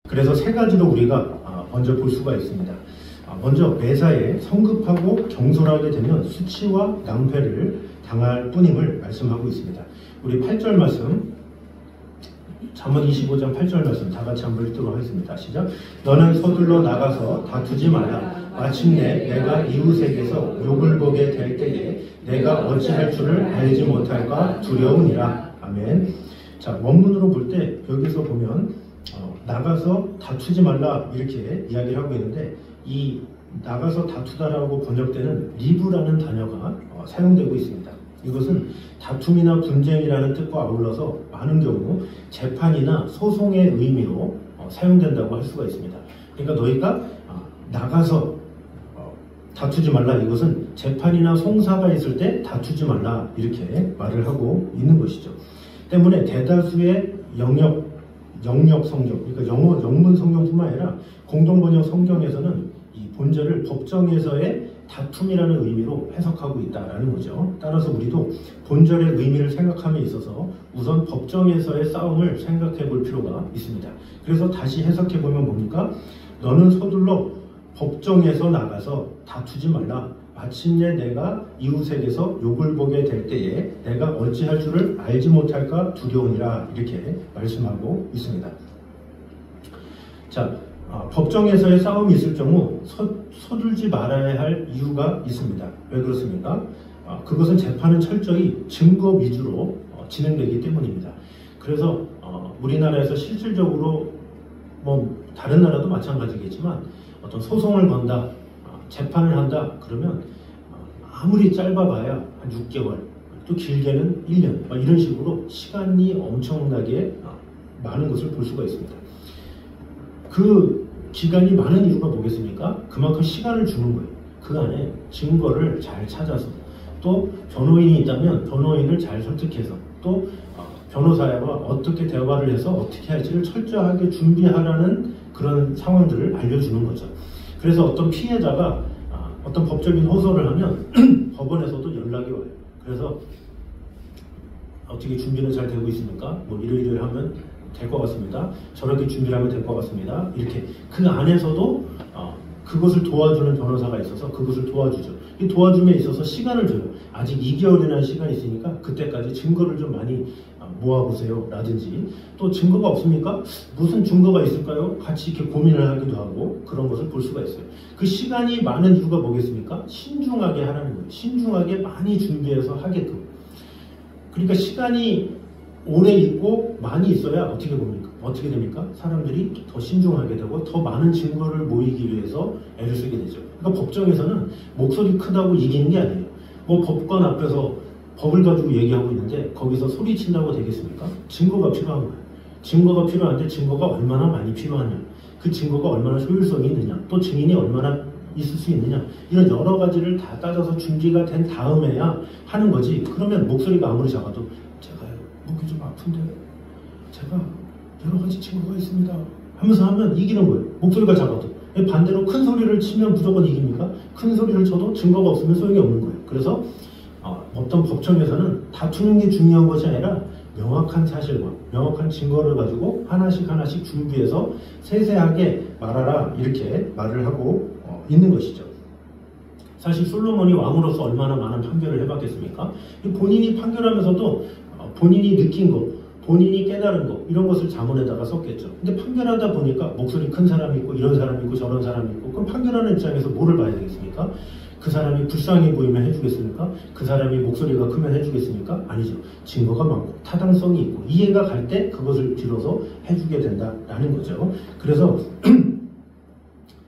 그래서 세 가지로 우리가 먼저 볼 수가 있습니다. 먼저 매사에 성급하고 경솔하게 되면 수치와 낭패를 당할 뿐임을 말씀하고 있습니다. 우리 8절 말씀, 잠언 25장 8절 말씀 다 같이 한번 읽도록 하겠습니다. 시작. 너는 서둘러 나가서 다투지 마라. 마침내 내가 이웃에게서 욕을 보게 될 때에 내가 어찌할 줄을 알지 못할까 두려우니라. 아멘. 자, 원문으로 볼 때 여기서 보면 나가서 다투지 말라 이렇게 이야기를 하고 있는데, 이 나가서 다투다라고 번역되는 리브라는 단어가 사용되고 있습니다. 이것은 다툼이나 분쟁이라는 뜻과 아울러서 많은 경우 재판이나 소송의 의미로 사용된다고 할 수가 있습니다. 그러니까 너희가 나가서 다투지 말라, 이것은 재판이나 송사가 있을 때 다투지 말라 이렇게 말을 하고 있는 것이죠. 때문에 대다수의 영역 성경, 그러니까 영문 성경뿐만 아니라 공동번역 성경에서는 이 본절을 법정에서의 다툼이라는 의미로 해석하고 있다라는 거죠. 따라서 우리도 본절의 의미를 생각함에 있어서 우선 법정에서의 싸움을 생각해 볼 필요가 있습니다. 그래서 다시 해석해 보면 뭡니까? 너는 서둘러 법정에서 나가서 다투지 말라. 마침내 내가 이웃에게서 욕을 보게 될 때에 내가 어찌할 줄을 알지 못할까 두려우니라 이렇게 말씀하고 있습니다. 자, 법정에서의 싸움이 있을 경우 서둘지 말아야 할 이유가 있습니다. 왜 그렇습니까? 그것은 재판은 철저히 증거 위주로 진행되기 때문입니다. 그래서 우리나라에서 실질적으로 다른 나라도 마찬가지겠지만 어떤 소송을 건다, 재판을 한다 그러면 아무리 짧아봐야 한 6개월, 또 길게는 1년 이런 식으로 시간이 엄청나게 많은 것을 볼 수가 있습니다. 그 기간이 많은 이유가 뭐겠습니까? 그만큼 시간을 주는 거예요. 그 안에 증거를 잘 찾아서, 또 변호인이 있다면 변호인을 잘 설득해서, 또 변호사와 어떻게 대화를 해서 어떻게 할지를 철저하게 준비하라는 그런 상황들을 알려주는 거죠. 그래서 어떤 피해자가 어떤 법적인 호소를 하면 법원에서도 연락이 와요. 그래서 어떻게 준비는 잘 되고 있습니까? 이러이러 하면 될 것 같습니다. 저렇게 준비를 하면 될 것 같습니다. 이렇게 그 안에서도 그것을 도와주는 변호사가 있어서 그것을 도와주죠. 이 도와줌에 있어서 시간을 줘요. 아직 2개월이라는 시간이 있으니까 그때까지 증거를 좀 많이 모아보세요 라든지, 또 증거가 없습니까? 무슨 증거가 있을까요? 같이 이렇게 고민을 하기도 하고 그런 것을 볼 수가 있어요. 그 시간이 많은 이유가 뭐겠습니까? 신중하게 하라는 거예요. 신중하게 많이 준비해서 하게끔. 그러니까 시간이 오래 있고 많이 있어야 어떻게 됩니까? 사람들이 더 신중하게 되고 더 많은 증거를 모이기 위해서 애를 쓰게 되죠. 그러니까 법정에서는 목소리 크다고 이기는 게 아니에요. 법관 앞에서 법을 가지고 얘기하고 있는데 거기서 소리친다고 되겠습니까? 증거가 필요한 거예요. 증거가 필요한데 증거가 얼마나 많이 필요하냐, 그 증거가 얼마나 효율성이 있느냐, 또 증인이 얼마나 있을 수 있느냐, 이런 여러 가지를 다 따져서 준비가 된 다음에야 하는 거지. 그러면 목소리가 아무리 작아도 제가 목이 좀 아픈데 제가 여러 가지 증거가 있습니다 하면서 하면 이기는 거예요. 목소리가 작아도. 반대로 큰 소리를 치면 무조건 이깁니까? 큰 소리를 쳐도 증거가 없으면 소용이 없는 거예요. 그래서 어떤 법정에서는 다투는 게 중요한 것이 아니라 명확한 사실과 명확한 증거를 가지고 하나씩 준비해서 세세하게 말하라 이렇게 말을 하고 있는 것이죠. 사실 솔로몬이 왕으로서 얼마나 많은 판결을 해봤겠습니까? 본인이 판결하면서도 본인이 느낀 것, 본인이 깨달은 것, 이런 것을 자문에다가 썼겠죠. 근데 판결하다 보니까 목소리 큰 사람이 있고 이런 사람이 있고 저런 사람이 있고, 그럼 판결하는 입장에서 뭐를 봐야 되겠습니까? 그 사람이 불쌍해 보이면 해주겠습니까? 그 사람이 목소리가 크면 해주겠습니까? 아니죠. 증거가 많고 타당성이 있고 이해가 갈 때 그것을 빌어서 해주게 된다라는 거죠. 그래서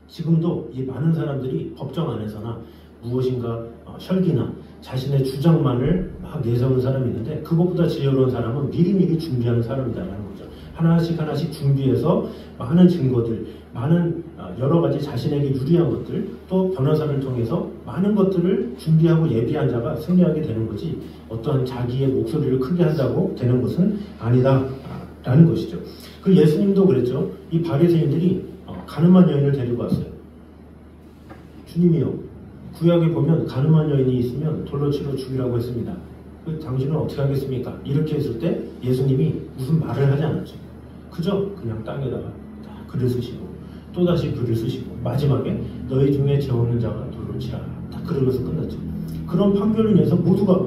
지금도 이 많은 사람들이 법정 안에서나 무엇인가 혈기나 자신의 주장만을 막 내세우는 사람이 있는데, 그것보다 지혜로운 사람은 미리미리 준비하는 사람이다라는 거죠. 하나씩 준비해서 많은 증거들, 많은 여러 가지 자신에게 유리한 것들, 또 변호사를 통해서 많은 것들을 준비하고 예비한 자가 승리하게 되는 거지, 어떠한 자기의 목소리를 크게 한다고 되는 것은 아니다라는 것이죠. 그 예수님도 그랬죠. 이 바리새인들이 가늠한 여인을 데리고 왔어요. 주님이요, 구약에 보면 가늠한 여인이 있으면 돌로 치러 죽이라고 했습니다. 당신은 어떻게 하겠습니까? 이렇게 했을 때 예수님이 무슨 말을 하지 않았죠. 그저 그냥 땅에다가 딱 글을 쓰시고 또다시 글을 쓰시고 마지막에 너희 중에 죄 없는 자가 돌로 치라 딱 그러면서 끝났죠. 그런 판결을 인해서 모두가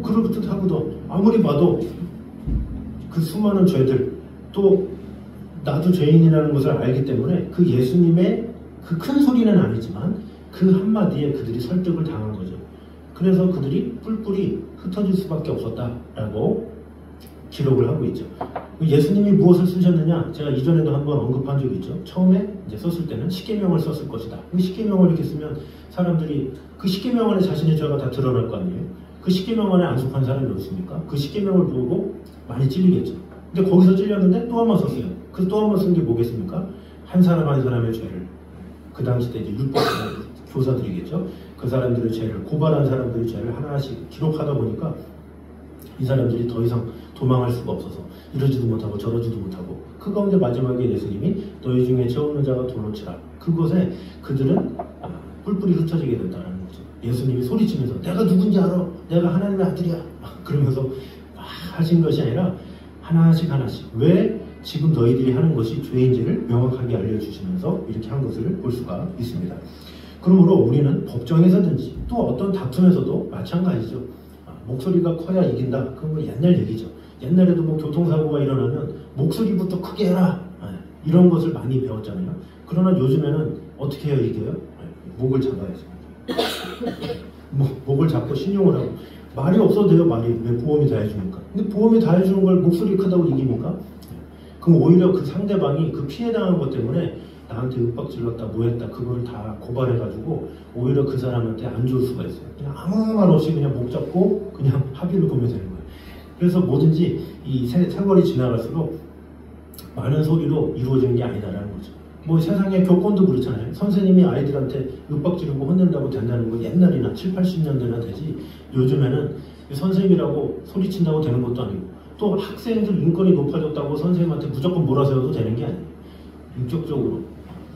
그럴듯 하고도 아무리 봐도 그 수많은 죄들 또 나도 죄인이라는 것을 알기 때문에 그 예수님의 그 큰 소리는 아니지만 그 한마디에 그들이 설득을 당한 거죠. 그래서 그들이 뿔뿔이 흩어질 수밖에 없었다라고 기록을 하고 있죠. 예수님이 무엇을 쓰셨느냐? 제가 이전에도 한번 언급한 적이 있죠. 처음에 이제 썼을 때는 십계명을 썼을 것이다. 그 십계명을 이렇게 쓰면 사람들이 그 십계명 안에 자신의 죄가 다 드러날 거 아니에요. 그 십계명 안에 안 속한 사람이 없습니까? 그 십계명을 보고 많이 찔리겠죠. 근데 거기서 찔렸는데 또 한 번 썼어요. 그 또 한 번 쓴 게 뭐겠습니까? 한 사람 한 사람의 죄를 그 당시 때 이제 율법 교사들이겠죠. 그 사람들의 죄를 고발한 사람들의 죄를 하나씩 기록하다 보니까 이 사람들이 더 이상 도망할 수가 없어서 이러지도 못하고 저러지도 못하고 그 가운데 마지막에 예수님이 너희 중에 죄 없는 자가 돌로 치라. 그것에 그들은 뿔뿔이 흩어지게 됐다는 거죠. 예수님이 소리치면서 내가 누군지 알아. 내가 하나님의 아들이야. 그러면서 막 하신 것이 아니라 하나씩 왜 지금 너희들이 하는 것이 죄인지를 명확하게 알려주시면서 이렇게 한 것을 볼 수가 있습니다. 그러므로 우리는 법정에서든지 또 어떤 다툼에서도 마찬가지죠. 목소리가 커야 이긴다. 그건 뭐 옛날 얘기죠. 옛날에도 뭐 교통사고가 일어나면 목소리부터 크게 해라. 이런 것을 많이 배웠잖아요. 그러나 요즘에는 어떻게 해야 이겨요? 목을 잡아야죠. 목을 잡고 신용을 하고 말이 없어도 돼요. 말이 왜 보험이 다 해주니까. 근데 보험이 다 해주는 걸 목소리 크다고 이깁니까? 그럼 오히려 그 상대방이 그 피해당한 것 때문에 나한테 윽박질렀다 뭐했다 그거를 다 고발해가지고 오히려 그 사람한테 안 좋을 수가 있어요. 그냥 아무 말 없이 그냥 목 잡고 그냥 합의를 보면 되는 거예요. 그래서 뭐든지 이 세월이 지나갈수록 많은 소리로 이루어지는 게 아니다라는 거죠. 뭐 세상에 교권도 그렇잖아요. 선생님이 아이들한테 윽박지르고 혼낸다고 된다는 거 옛날이나 7, 80년대나 되지 요즘에는 선생님이라고 소리친다고 되는 것도 아니고 또 학생들 인권이 높아졌다고 선생님한테 무조건 몰아세워도 되는 게 아니에요. 인격적으로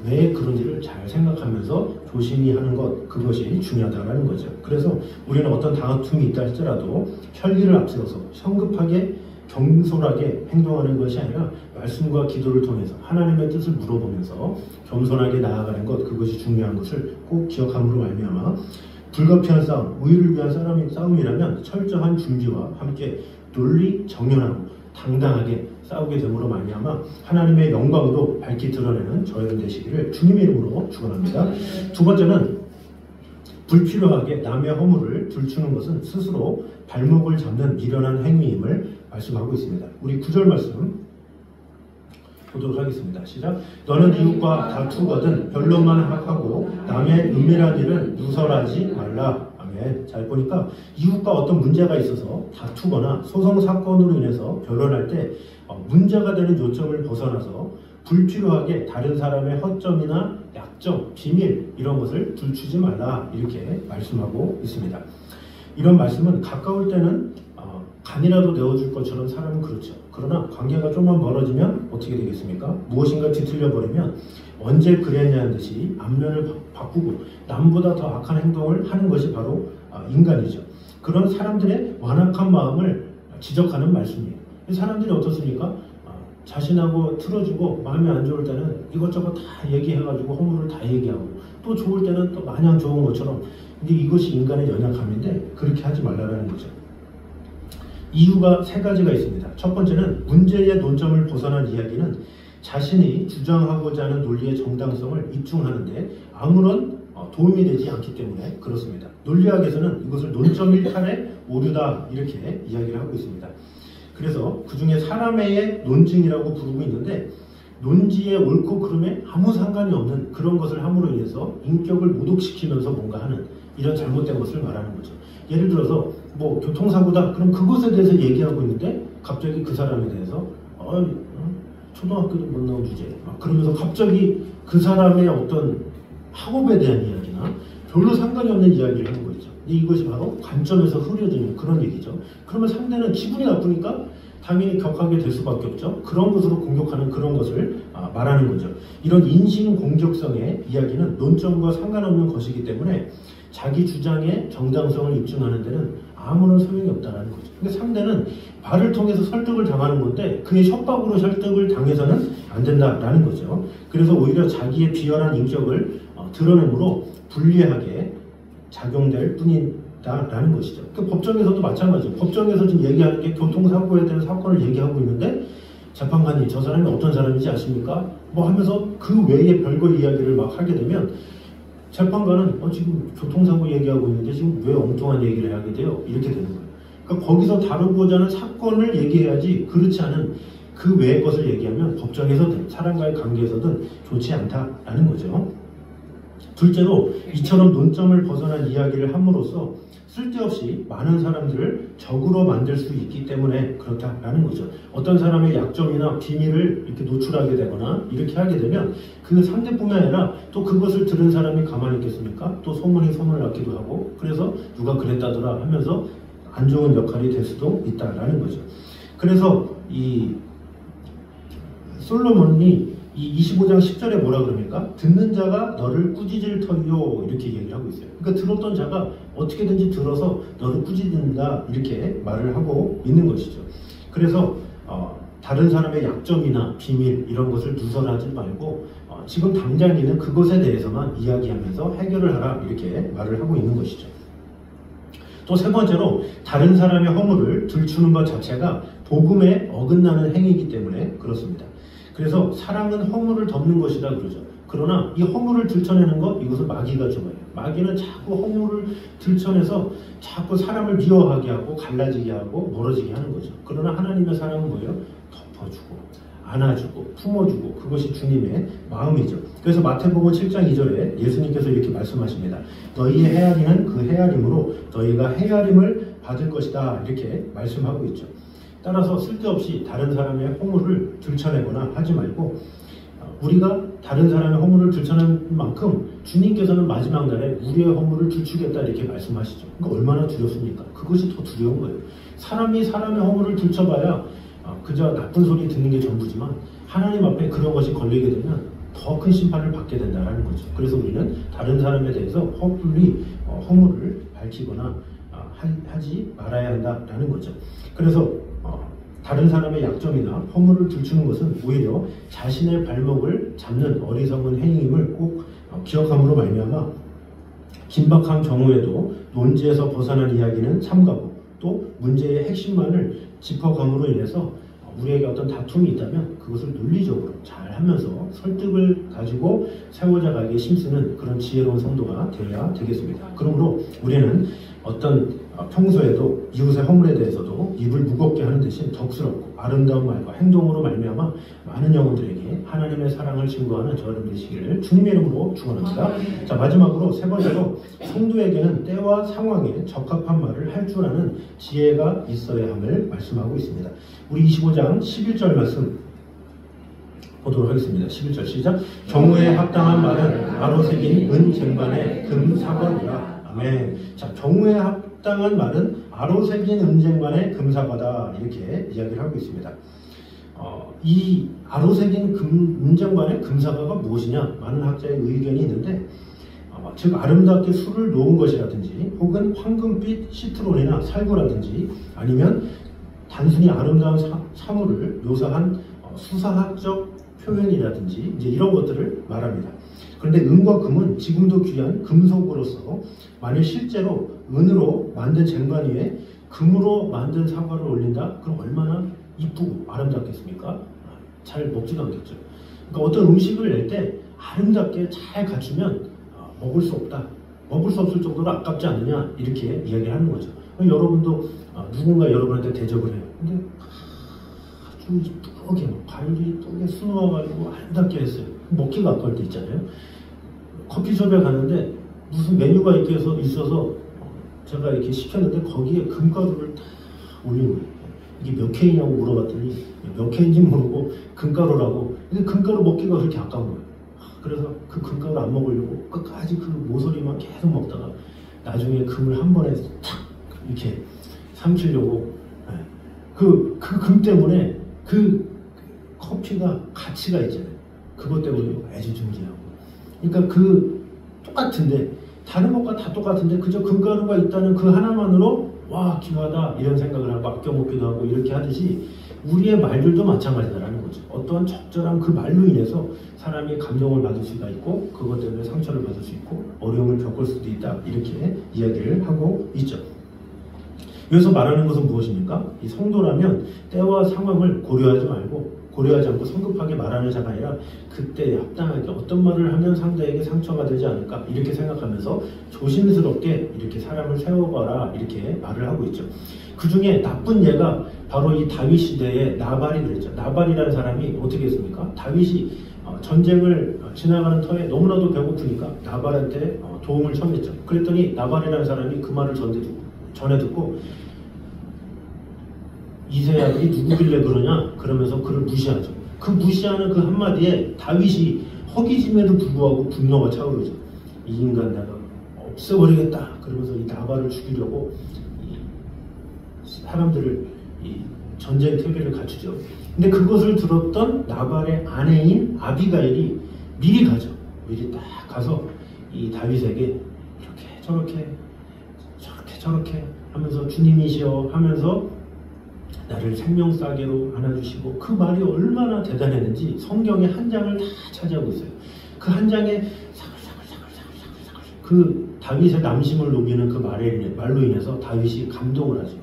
왜 그런 일을 잘 생각하면서 조심히 하는 것 그것이 중요하다는 거죠. 그래서 우리는 어떤 다툼이 있다 할지라도 혈기를 앞세워서 성급하게 겸손하게 행동하는 것이 아니라 말씀과 기도를 통해서 하나님의 뜻을 물어보면서 겸손하게 나아가는 것 그것이 중요한 것을 꼭 기억함으로 말미암아 불가피한 싸움, 우위를 위한 싸움이라면 철저한 준비와 함께 논리 정연하고 당당하게 싸우게 됨으로 말미암아 하나님의 영광도 밝히 드러내는 저희들 되시기를 주님의 이름으로 축원합니다. 두 번째는 불필요하게 남의 허물을 들추는 것은 스스로 발목을 잡는 미련한 행위임을 말씀하고 있습니다. 우리 9절 말씀 보도록 하겠습니다. 시작. 너는 이웃과 다투거든 변론만 하고 남의 은밀한 일은 누설하지 말라. 아멘. 잘 보니까 이웃과 어떤 문제가 있어서 다투거나 소송 사건으로 인해서 변론할 때 문제가 되는 요점을 벗어나서 불필요하게 다른 사람의 허점이나 약점, 비밀 이런 것을 들추지 말라 이렇게 말씀하고 있습니다. 이런 말씀은 가까울 때는 간이라도 내어줄 것처럼 사람은 그렇죠. 그러나 관계가 좀만 멀어지면 어떻게 되겠습니까? 무엇인가 뒤틀려 버리면 언제 그랬냐는 듯이 앞면을 바꾸고 남보다 더 악한 행동을 하는 것이 바로 인간이죠. 그런 사람들의 완악한 마음을 지적하는 말씀이에요. 사람들이 어떻습니까? 자신하고 틀어주고 마음이 안 좋을 때는 이것저것 다 얘기해가지고 허물을 다 얘기하고 또 좋을 때는 또 마냥 좋은 것처럼. 근데 이것이 인간의 연약함인데 그렇게 하지 말라는 거죠. 이유가 세 가지가 있습니다. 첫 번째는 문제의 논점을 벗어난 이야기는 자신이 주장하고자 하는 논리의 정당성을 입증하는데 아무런 도움이 되지 않기 때문에 그렇습니다. 논리학에서는 이것을 논점 일탈의 오류다 이렇게 이야기를 하고 있습니다. 그래서 그 중에 사람의 논증이라고 부르고 있는데 논지의 옳고 그름에 아무 상관이 없는 그런 것을 함으로 인해서 인격을 모독시키면서 뭔가 하는 이런 잘못된 것을 말하는 거죠. 예를 들어서 뭐 교통사고다 그럼 그것에 대해서 얘기하고 있는데 갑자기 그 사람에 대해서 초등학교도 못 나온 주제 막 그러면서 갑자기 그 사람의 어떤 학업에 대한 이야기나 별로 상관이 없는 이야기를 하는 거죠. 근데 이것이 바로 관점에서 흐려지는 그런 얘기죠. 그러면 상대는 기분이 나쁘니까 당연히 격하게 될 수밖에 없죠. 그런 것으로 공격하는 그런 것을 말하는 거죠. 이런 인신공격성의 이야기는 논점과 상관없는 것이기 때문에 자기 주장의 정당성을 입증하는 데는 아무런 소용이 없다는 거죠. 그러니까 상대는 말을 통해서 설득을 당하는 건데 그의 협박으로 설득을 당해서는 안 된다라는 거죠. 그래서 오히려 자기의 비열한 인격을 드러내므로 불리하게 작용될 뿐이다라는 것이죠. 그 법정에서도 마찬가지죠. 법정에서 지금 얘기하는 게 교통사고에 대한 사건을 얘기하고 있는데 재판관이 저 사람이 어떤 사람인지 아십니까? 뭐 하면서 그 외에 별거 이야기를 막 하게 되면 재판관은 지금 교통사고 얘기하고 있는데 지금 왜 엉뚱한 얘기를 하게 돼요? 이렇게 되는 거예요. 그러니까 거기서 다루고자 하는 사건을 얘기해야지 그렇지 않은 그 외의 것을 얘기하면 법정에서든 사람과의 관계에서든 좋지 않다라는 거죠. 둘째로 이처럼 논점을 벗어난 이야기를 함으로써 쓸데없이 많은 사람들을 적으로 만들 수 있기 때문에 그렇다라는 거죠. 어떤 사람의 약점이나 비밀을 이렇게 노출하게 되거나 이렇게 하게 되면 그 상대뿐만 아니라 또 그것을 들은 사람이 가만히 있겠습니까? 또 소문이 소문을 낳기도 하고 그래서 누가 그랬다더라 하면서 안 좋은 역할이 될 수도 있다라는 거죠. 그래서 이 솔로몬이 이 25장 10절에 뭐라 그럽니까? 듣는 자가 너를 꾸짖을 터이요 이렇게 얘기를 하고 있어요. 그러니까 들었던 자가 어떻게든지 들어서 너를 꾸짖는다 이렇게 말을 하고 있는 것이죠. 그래서 다른 사람의 약점이나 비밀 이런 것을 누설하지 말고 지금 당장 있는 그것에 대해서만 이야기하면서 해결을 하라 이렇게 말을 하고 있는 것이죠. 또 세 번째로 다른 사람의 허물을 들추는 것 자체가 복음에 어긋나는 행위이기 때문에 그렇습니다. 그래서 사랑은 허물을 덮는 것이다 그러죠. 그러나 이 허물을 들춰내는 것 이것은 마귀가 좋아해요. 마귀는 자꾸 허물을 들춰내서 자꾸 사람을 미워하게 하고 갈라지게 하고 멀어지게 하는 거죠. 그러나 하나님의 사랑은 뭐예요? 덮어주고 안아주고 품어주고 그것이 주님의 마음이죠. 그래서 마태복음 7장 2절에 예수님께서 이렇게 말씀하십니다. 너희의 헤아리는 그 헤아림으로 너희가 헤아림을 받을 것이다 이렇게 말씀하고 있죠. 따라서 쓸데없이 다른 사람의 허물을 들춰내거나 하지 말고 우리가 다른 사람의 허물을 들춰낸 만큼 주님께서는 마지막 날에 우리의 허물을 들추겠다 이렇게 말씀하시죠. 그러니까 얼마나 두렵습니까? 그것이 더 두려운 거예요. 사람이 사람의 허물을 들춰봐야 그저 나쁜 소리 듣는 게 전부지만 하나님 앞에 그런 것이 걸리게 되면 더 큰 심판을 받게 된다는 거죠. 그래서 우리는 다른 사람에 대해서 허물을 밝히거나 하지 말아야 한다는 거죠. 그래서 다른 사람의 약점이나 허물을 들추는 것은 오히려 자신의 발목을 잡는 어리석은 행위임을 꼭 기억함으로 말미암아 긴박한 경우에도 논지에서 벗어난 이야기는 삼가고 또 문제의 핵심만을 짚어감으로 인해서 우리에게 어떤 다툼이 있다면 그것을 논리적으로 잘 하면서 설득을 가지고 세워져가기에 힘쓰는 그런 지혜로운 성도가 되어야 되겠습니다. 그러므로 우리는 어떤 평소에도 이웃의 허물에 대해서도 입을 무겁게 하는 대신 덕스럽고 아름다운 말과 행동으로 말미암아 많은 영혼들에게 하나님의 사랑을 증거하는 저여러분 되시기를 주님의 이름으로 축원합니다. 자, 마지막으로 세 번째로 성도에게는 때와 상황에 적합한 말을 할 줄 아는 지혜가 있어야 함을 말씀하고 있습니다. 우리 25장 11절 말씀 보도록 하겠습니다. 11절 시작. 경우에 합당한 말은 아로 새긴 은 쟁반에 금 사과니라. 아멘. 자, 경우에 합당한 말은 아로 새긴 은쟁반의 금사과다 이렇게 이야기를 하고 있습니다. 이 아로 새긴 은쟁반의 금사과가 무엇이냐? 많은 학자의 의견이 있는데 즉 아름답게 술을 놓은 것이라든지 혹은 황금빛 시트론이나 살구라든지 아니면 단순히 아름다운 사물을 묘사한 수사학적 표현이라든지 이제 이런 것들을 말합니다. 그런데 은과 금은 지금도 귀한 금속으로서 만일 실제로 은으로 만든 쟁반 위에 금으로 만든 사과를 올린다? 그럼 얼마나 이쁘고 아름답겠습니까? 잘 먹지도 않겠죠. 그러니까 어떤 음식을 낼 때 아름답게 잘 갖추면 먹을 수 없다. 먹을 수 없을 정도로 아깝지 않느냐 이렇게 이야기를 하는 거죠. 여러분도 누군가 여러분한테 대접을 해요. 근데 아주 이쁘게 과일이 이쁘게 수놓아가지고 아름답게 했어요. 먹기가 아까울 때 있잖아요. 커피숍에 가는데 무슨 메뉴가 이렇게 있어서 제가 이렇게 시켰는데 거기에 금가루를 딱 올린 거예요. 이게 몇 K냐고 물어봤더니 몇 K인지 모르고 금가루라고. 근데 금가루 먹기가 그렇게 아까운 거예요. 그래서 그 금가루 안 먹으려고 끝까지 그 모서리만 계속 먹다가 나중에 금을 한 번에 탁 이렇게 삼키려고 그 금 때문에 그 커피가 가치가 있잖아요. 그것 때문에 애지중지하고. 그러니까 그 똑같은데 다른 것과 다 똑같은데 그저 금가루가 있다는 그 하나만으로 와 귀하다 이런 생각을 하고 아껴 먹기도 하고 이렇게 하듯이 우리의 말들도 마찬가지다라는 거죠. 어떤 적절한 그 말로 인해서 사람이 감동을 받을 수가 있고 그것 때문에 상처를 받을 수 있고 어려움을 겪을 수도 있다 이렇게 이야기를 하고 있죠. 여기서 말하는 것은 무엇입니까? 이 성도라면 때와 상황을 고려하지 않고 성급하게 말하는 자가 아니라 그때 합당하게 어떤 말을 하면 상대에게 상처가 되지 않을까 이렇게 생각하면서 조심스럽게 이렇게 사람을 세워봐라 이렇게 말을 하고 있죠. 그 중에 나쁜 예가 바로 이 다윗 시대의 나발이 그랬죠. 나발이라는 사람이 어떻게 했습니까? 다윗이 전쟁을 지나가는 터에 너무나도 배고프니까 나발한테 도움을 청했죠. 그랬더니 나발이라는 사람이 그 말을 전해 듣고 이새의 아들이 누구길래 그러냐? 그러면서 그를 무시하죠. 그 무시하는 그 한마디에 다윗이 허기짐에도 불구하고 분노가 차오르죠. 이 인간 내가 없애버리겠다. 그러면서 이 나발을 죽이려고 사람들을 이 전쟁 태비를 갖추죠. 근데 그것을 들었던 나발의 아내인 아비가일이 미리 가죠. 미리 딱 가서 이 다윗에게 이렇게 저렇게 하면서 주님이시여 하면서 나를 생명싸개로 안아주시고 그 말이 얼마나 대단했는지 성경의 한 장을 다 차지하고 있어요. 그 한 장에 사글사글 그 다윗의 남심을 녹이는 그 말로 인해서 다윗이 감동을 하죠.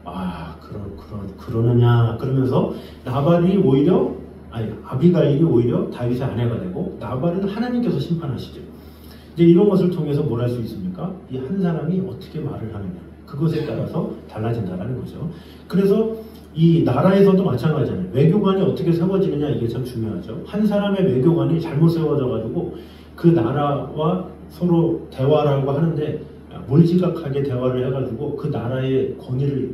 아 그러느냐 그러면서 아비가일이 오히려 다윗의 아내가 되고 나발은 하나님께서 심판하시죠. 이제 이런 것을 통해서 뭘 할 수 있습니까? 이 한 사람이 어떻게 말을 하느냐 그것에 따라서 달라진다는 거죠. 그래서 이 나라에서도 마찬가지잖아요. 외교관이 어떻게 세워지느냐 이게 참 중요하죠. 한 사람의 외교관이 잘못 세워져 가지고 그 나라와 서로 대화라고 하는데 몰지각하게 대화를 해가지고 그 나라의 권위를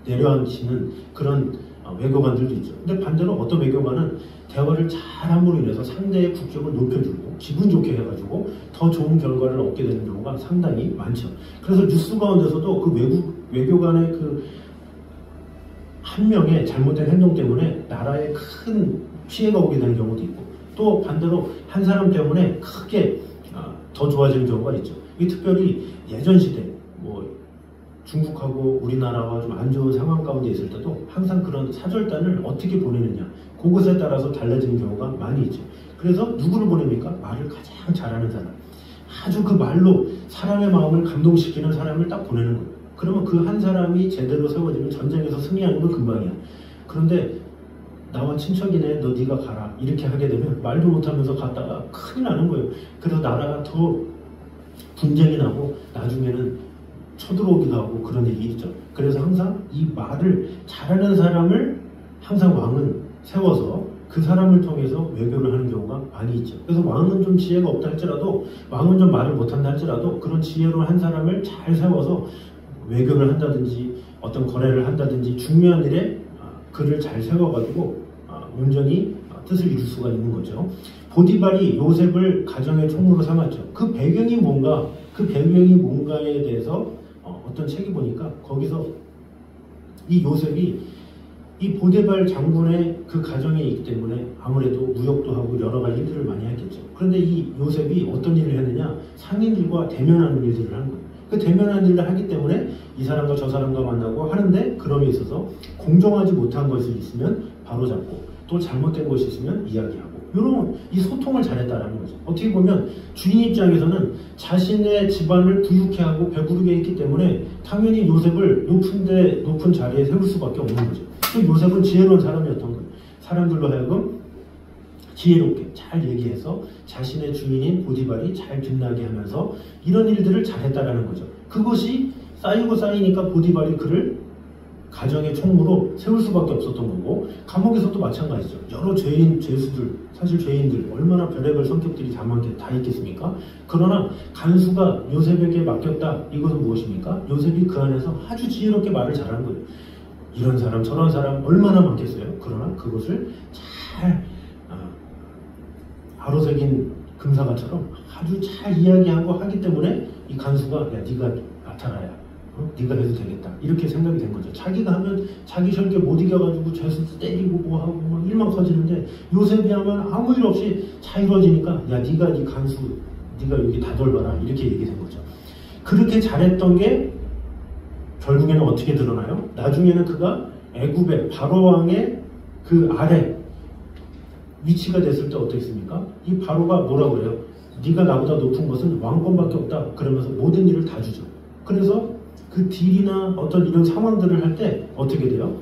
내려앉히는 그런 외교관들도 있죠. 근데 반대로 어떤 외교관은 대화를 잘함으로 인해서 상대의 국격을 높여주고 기분 좋게 해가지고 더 좋은 결과를 얻게 되는 경우가 상당히 많죠. 그래서 뉴스 가운데서도 그 외교관의 그 한 명의 잘못된 행동 때문에 나라에 큰 피해가 오게 되는 경우도 있고 또 반대로 한 사람 때문에 크게 더 좋아지는 경우가 있죠. 이 특별히 예전 시대 중국하고 우리나라와 좀 안 좋은 상황 가운데 있을 때도 항상 그런 사절단을 어떻게 보내느냐 그것에 따라서 달라지는 경우가 많이 있죠. 그래서 누구를 보냅니까? 말을 가장 잘하는 사람, 아주 그 말로 사람의 마음을 감동시키는 사람을 딱 보내는 거예요. 그러면 그 한 사람이 제대로 세워지면 전쟁에서 승리하는 건 금방이야. 그런데 나와 친척이네 네가 가라 이렇게 하게 되면 말도 못하면서 갔다가 큰일 나는 거예요. 그래서 나라가 더 분쟁이 나고 나중에는 쳐들어오기도 하고 그런 일이 있죠. 그래서 항상 이 말을 잘하는 사람을 항상 왕은 세워서 그 사람을 통해서 외교를 하는 경우가 많이 있죠. 그래서 왕은 좀 지혜가 없다 할지라도 왕은 좀 말을 못한다 할지라도 그런 지혜로운 한 사람을 잘 세워서 외교를 한다든지 어떤 거래를 한다든지 중요한 일에 그를 잘 세워가지고 온전히 뜻을 이룰 수가 있는 거죠. 보디발이 요셉을 가정의 총무로 삼았죠. 그 배경이 뭔가에 대해서 어떤 책이 보니까 거기서 이 요셉이 이 보디발 장군의 그 가정에 있기 때문에 아무래도 무역도 하고 여러 가지 일들을 많이 했겠죠. 그런데 이 요셉이 어떤 일을 했느냐 상인들과 대면하는 일들을 하는 거예요. 그 대면하는 일을 하기 때문에 이 사람과 저 사람과 만나고 하는데 그럼에 있어서 공정하지 못한 것이 있으면 바로잡고 또 잘못된 것이 있으면 이야기하고 이런 이 소통을 잘했다라는 거죠. 어떻게 보면 주인 입장에서는 자신의 집안을 부유케 하고 배부르게 했기 때문에 당연히 요셉을 높은 자리에 세울 수밖에 없는 거죠. 또 요셉은 지혜로운 사람이었던 거예요. 사람들로 하여금 지혜롭게 잘 얘기해서 자신의 주인인 보디발이 잘 빛나게 하면서 이런 일들을 잘했다라는 거죠. 그것이 쌓이고 쌓이니까 보디발이 그를 가정의 총무로 세울 수밖에 없었던 거고 감옥에서도 마찬가지죠. 여러 죄수들, 사실 죄인들 얼마나 별의별 성격들이 다 있겠습니까? 그러나 간수가 요셉에게 맡겼다. 이것은 무엇입니까? 요셉이 그 안에서 아주 지혜롭게 말을 잘한 거예요. 이런 사람 저런 사람 얼마나 많겠어요. 그러나 그것을 잘 아로새긴 금사과처럼 아주 잘 이야기하고 하기 때문에 이 간수가 야 네가 나타나야 네가 해도 되겠다 이렇게 생각이 된 거죠. 자기가 하면 자기 절개 못 이겨가지고 죄수 때리고 뭐하고 막 일만 커지는데 요셉이 하면 아무 일 없이 잘 이루어지니까 야 네가 네 간수 네가 여기 다 돌봐라 이렇게 얘기된 거죠. 그렇게 잘했던 게 결국에는 어떻게 드러나요? 나중에는 그가 애굽의 바로 왕의 그 아래 위치가 됐을 때 어떻습니까? 이 바로가 뭐라고 그래요? 네가 나보다 높은 것은 왕권밖에 없다. 그러면서 모든 일을 다 주죠. 그래서 그 딜이나 어떤 이런 상황들을 할 때 어떻게 돼요?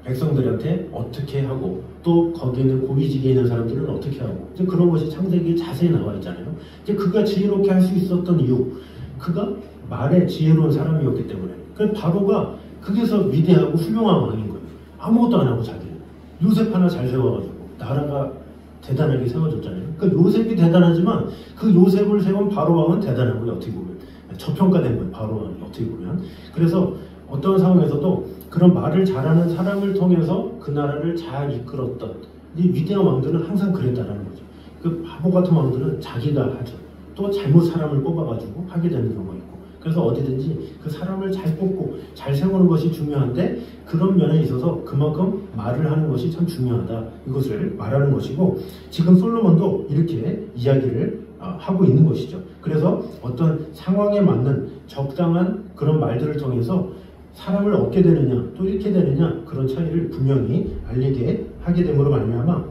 백성들한테 어떻게 하고 또 거기에 있는 고위직에 있는 사람들은 어떻게 하고 이제 그런 것이 창세기에 자세히 나와 있잖아요. 이제 그가 지혜롭게 할 수 있었던 이유, 그가 말에 지혜로운 사람이었기 때문에. 그래서 바로가 그게서 위대하고 훌륭한 왕인 거예요. 아무것도 안 하고 자기는 요셉 하나 잘 세워가지고 나라가 대단하게 세워졌잖아요. 그러니까 요셉이 대단하지만 그 요셉을 세운 바로 왕은 대단한 거예요. 어떻게 보면 저평가된 거예요. 바로 왕이 어떻게 보면. 그래서 어떤 상황에서도 그런 말을 잘하는 사람을 통해서 그 나라를 잘 이끌었던 이 위대한 왕들은 항상 그랬다라는 거죠. 그 바보 같은 왕들은 자기가 하죠. 또 잘못 사람을 뽑아가지고 하게 되는 경우가 있고. 그래서 어디든지 그 사람을 잘 뽑고 잘 세우는 것이 중요한데 그런 면에 있어서 그만큼 말을 하는 것이 참 중요하다. 이것을 말하는 것이고 지금 솔로몬도 이렇게 이야기를 하고 있는 것이죠. 그래서 어떤 상황에 맞는 적당한 그런 말들을 통해서 사람을 얻게 되느냐 또 잃게 되느냐 그런 차이를 분명히 알리게 하게 됨으로 말미암아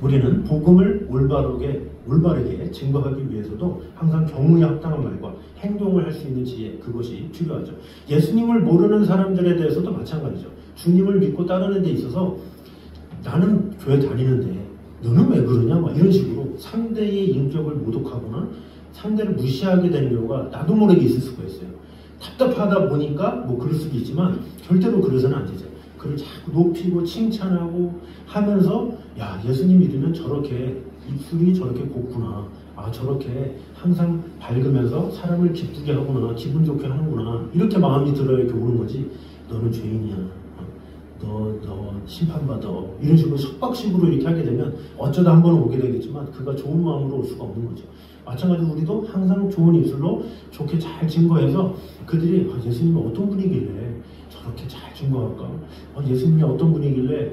우리는 복음을 올바르게 증거하기 위해서도 항상 경우에 합당한 말과 행동을 할 수 있는 지혜, 그것이 필요하죠. 예수님을 모르는 사람들에 대해서도 마찬가지죠. 주님을 믿고 따르는 데 있어서 나는 교회 다니는데 너는 왜 그러냐 막 이런 식으로 상대의 인격을 모독하거나 상대를 무시하게 되는 경우가 나도 모르게 있을 수가 있어요. 답답하다 보니까 뭐 그럴 수도 있지만 절대로 그래서는 안 되죠. 그를 자꾸 높이고 칭찬하고 하면서 야 예수님 믿으면 저렇게 입술이 저렇게 곱구나, 아 저렇게 항상 밝으면서 사람을 기쁘게 하구나, 기분 좋게 하는구나 이렇게 마음이 들어야 이렇게 오는 거지. 너는 죄인이야, 너 심판받아 이런 식으로 속박식으로 이렇게 하게 되면 어쩌다 한 번은 오게 되겠지만 그가 좋은 마음으로 올 수가 없는 거죠. 마찬가지로 우리도 항상 좋은 입술로 좋게 잘 증거해서 그들이 예수님이 어떤 분이길래 저렇게 잘 증거할까, 예수님이 어떤 분이길래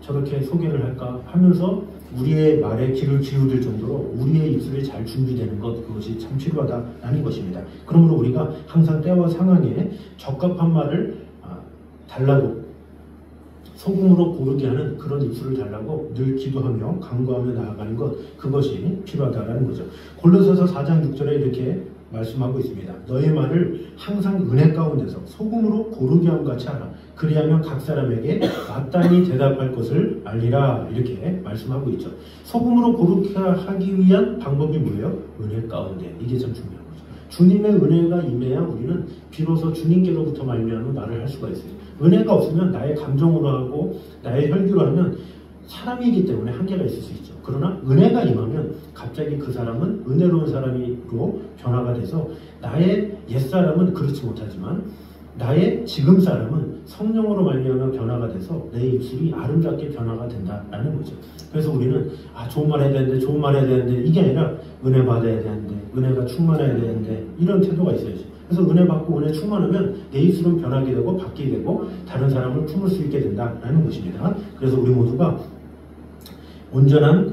저렇게 소개를 할까 하면서 우리의 말에 귀를 기울일 정도로 우리의 입술이 잘 준비되는 것, 그것이 참 필요하다라는 것입니다. 그러므로 우리가 항상 때와 상황에 적합한 말을 달라고 소금으로 고르게 하는 그런 입술을 달라고 늘 기도하며 간구하며 나아가는 것, 그것이 필요하다는 거죠. 골로새서 4장 6절에 이렇게 말씀하고 있습니다. 너의 말을 항상 은혜 가운데서 소금으로 고르게 함 같이 하라. 그리하면 각 사람에게 마땅히 대답할 것을 알리라. 이렇게 말씀하고 있죠. 소금으로 고르게 하기 위한 방법이 뭐예요? 은혜 가운데. 이게 참 중요한 거죠. 주님의 은혜가 임해야 우리는 비로소 주님께로부터 말미암아 말을 할 수가 있어요. 은혜가 없으면 나의 감정으로 하고 나의 혈기로 하면 사람이기 때문에 한계가 있을 수 있죠. 그러나 은혜가 임하면 갑자기 그 사람은 은혜로운 사람으로 변화가 돼서 나의 옛사람은 그렇지 못하지만 나의 지금 사람은 성령으로 말미암아 변화가 돼서 내 입술이 아름답게 변화가 된다라는 거죠. 그래서 우리는 좋은 말 해야 되는데 좋은 말 해야 되는데 이게 아니라 은혜 받아야 되는데 은혜가 충만해야 되는데 이런 태도가 있어야죠. 그래서 은혜 받고 은혜 충만하면 내 입술은 변하게 되고 바뀌게 되고 다른 사람을 품을 수 있게 된다라는 것입니다. 그래서 우리 모두가 온전한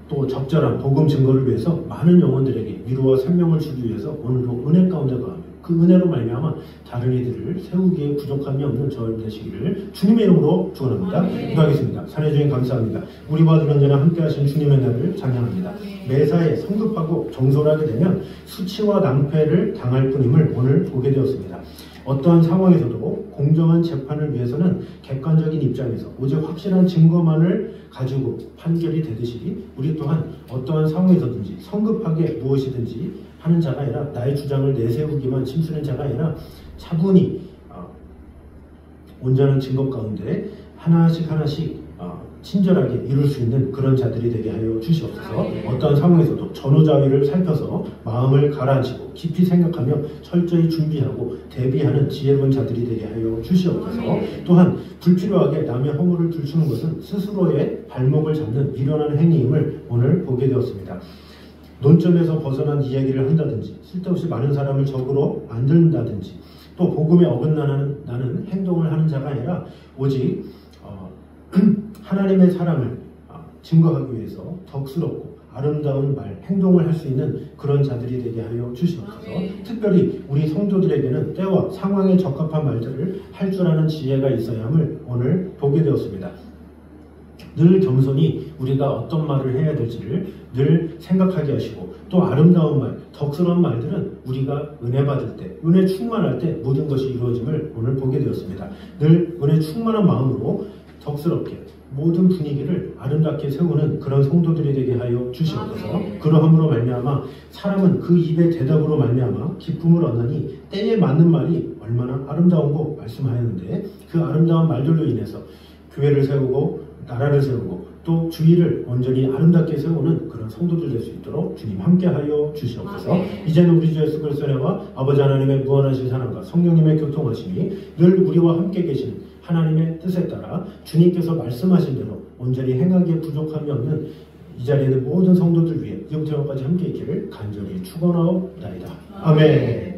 또 적절한 복음 증거를 위해서 많은 영혼들에게 위로와 생명을 주기 위해서 오늘도 은혜 가운데 거하며 그 은혜로 말미암아 다른 이들을 세우기에 부족함이 없는 저희들 되시기를 주님의 이름으로 축원합니다. 기도하겠습니다. 사례 주님 감사합니다. 우리와 늘 언제나 함께하신 주님의 날을 찬양합니다. 매사에 성급하고 정솔하게 되면 수치와 낭패를 당할 뿐임을 오늘 보게 되었습니다. 어떠한 상황에서도 공정한 재판을 위해서는 객관적인 입장에서 오직 확실한 증거만을 가지고 판결이 되듯이 우리 또한 어떠한 상황에서든지 성급하게 무엇이든지 하는 자가 아니라 나의 주장을 내세우기만 힘쓰는 자가 아니라 차분히 온전한 증거 가운데 하나씩 친절하게 이룰 수 있는 그런 자들이 되게 하여 주시옵소서. 어떠한 상황에서도 전후자위를 살펴서 마음을 가라앉히고 깊이 생각하며 철저히 준비하고 대비하는 지혜로운 자들이 되게 하여 주시옵소서. 또한 불필요하게 남의 허물을 들추는 것은 스스로의 발목을 잡는 미련한 행위임을 오늘 보게 되었습니다. 논점에서 벗어난 이야기를 한다든지 쓸데없이 많은 사람을 적으로 만든다든지 또 복음에 어긋나는 행동을 하는 자가 아니라 오직 하나님의 사랑을 증거하기 위해서 덕스럽고 아름다운 말, 행동을 할 수 있는 그런 자들이 되게 하여 주시옵소서. 특별히 우리 성도들에게는 때와 상황에 적합한 말들을 할 줄 아는 지혜가 있어야 함을 오늘 보게 되었습니다. 늘 겸손히 우리가 어떤 말을 해야 될지를 늘 생각하게 하시고, 또 아름다운 말, 덕스러운 말들은 우리가 은혜 받을 때, 은혜 충만할 때 모든 것이 이루어짐을 오늘 보게 되었습니다. 늘 은혜 충만한 마음으로 덕스럽게 모든 분위기를 아름답게 세우는 그런 성도들이 되게 하여 주시옵소서. 그러함으로 말미암아 사람은 그 입의 대답으로 말미암아 기쁨을 얻으니 때에 맞는 말이 얼마나 아름다운고 말씀하였는데, 그 아름다운 말들로 인해서 교회를 세우고 나라를 세우고 또 주의를 온전히 아름답게 세우는 그런 성도들 될 수 있도록 주님 함께하여 주시옵소서. 이제는 우리 주 예수 그리스도의 은혜와 아버지 하나님의 무한하신 사랑과 성령님의 교통하심이 늘 우리와 함께 계신 하나님의 뜻에 따라 주님께서 말씀하신 대로 온전히 행하기에 부족함이 없는 이 자리에 있는 모든 성도들 위해 이제부터 영원까지 함께 있기를 간절히 축원하옵나이다. 아멘.